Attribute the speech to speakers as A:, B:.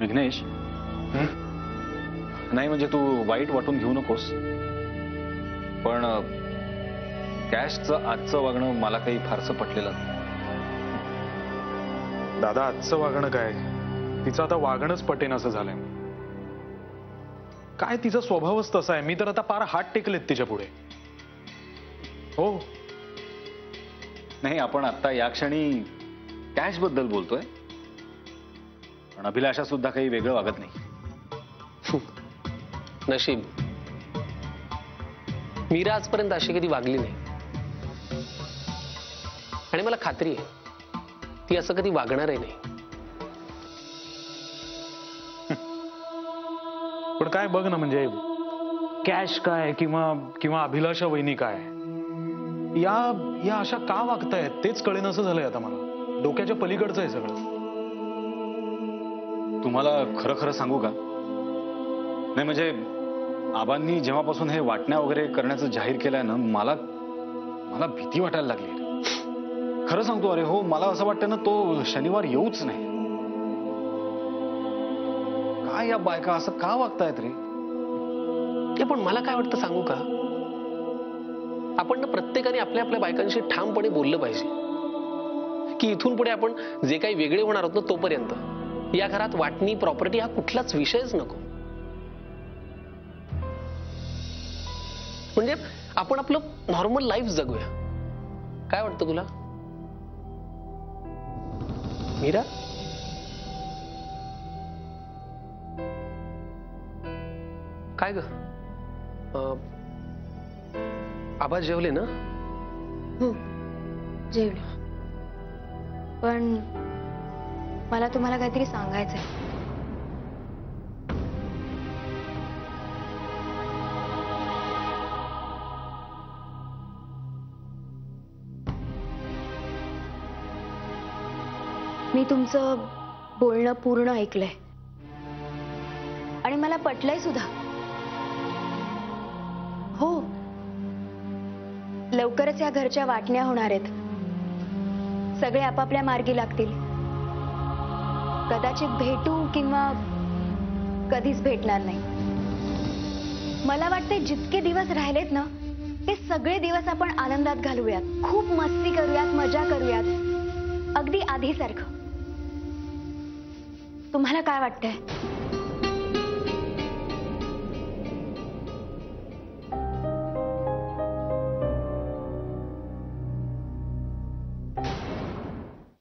A: विघ्नेश, नाही म्हणजे तू वाईट वाटून घेऊ नकोस, पण कॅशचं आजचं वागणं मला काही फारसं पटलेलं नाही.
B: दादा, आजचं वागणं काय? तिचं आता वागणंच पटेन असं झालंय. काय तिचा स्वभावच तसा आहे. मी तर आता पार हात टेकलेत तिच्या पुढे. हो
A: नाही, आपण आता या क्षणी कॅश बद्दल बोलतोय, पण अभिलाषा सुद्धा काही वेगळं वागत नाही.
C: नशीब, मीरा आजपर्यंत अशी कधी वागली नाही आणि मला खात्री आहे ती असं कधी वागणारही नाही.
B: पण काय बघ ना, म्हणजे कॅश काय किंवा अभिलाषा वहिनी काय, या अशा का वागतायत तेच कळेन असं झालंय आता मला. डोक्याच्या पलीकडचं आहे सगळं.
A: तुम्हाला खरं खरं सांगू का? नाही म्हणजे आबांनी जेव्हापासून हे वाटण्या वगैरे करण्याचं जाहीर केलंय ना, मला भीती वाटायला लागली. खरं सांगतो, अरे हो, मला असं वाटतं ना तो शनिवार येऊच नाही. काय या बायका असं का वागतायत रे?
C: पण मला काय वाटतं सांगू का, आपण ना प्रत्येकाने आपल्या आपल्या बायकांशी ठामपणे बोललं पाहिजे की इथून पुढे आपण जे काही वेगळे होणार आहोत ना, तोपर्यंत या घरात वाटणी, प्रॉपर्टी हा कुठलाच विषयच नको. म्हणजे आपण आपलं नॉर्मल लाईफ जगूया. काय वाटतं तुला मीरा? काय ग, आबा जेवले ना?
D: जेवले, पण मला तुम्हाला काहीतरी सांगायचंय. मी तुमचं बोलणं पूर्ण ऐकलंय आणि मला पटलंय सुद्धा. हो, लवकरच या घरच्या वाटण्या होणार आहेत. सगळे आपापल्या मार्गी लागतील. कदाचित भेटू किंवा कधीच भेटणार नाही. मला वाटते जितके दिवस राहिलेत ना, ते सगळे दिवस आपण आनंदात घालूयात, खूप मस्ती करूयात, मजा करूयात, अगदी आधीसारखं. तुम्हाला काय वाटतंय?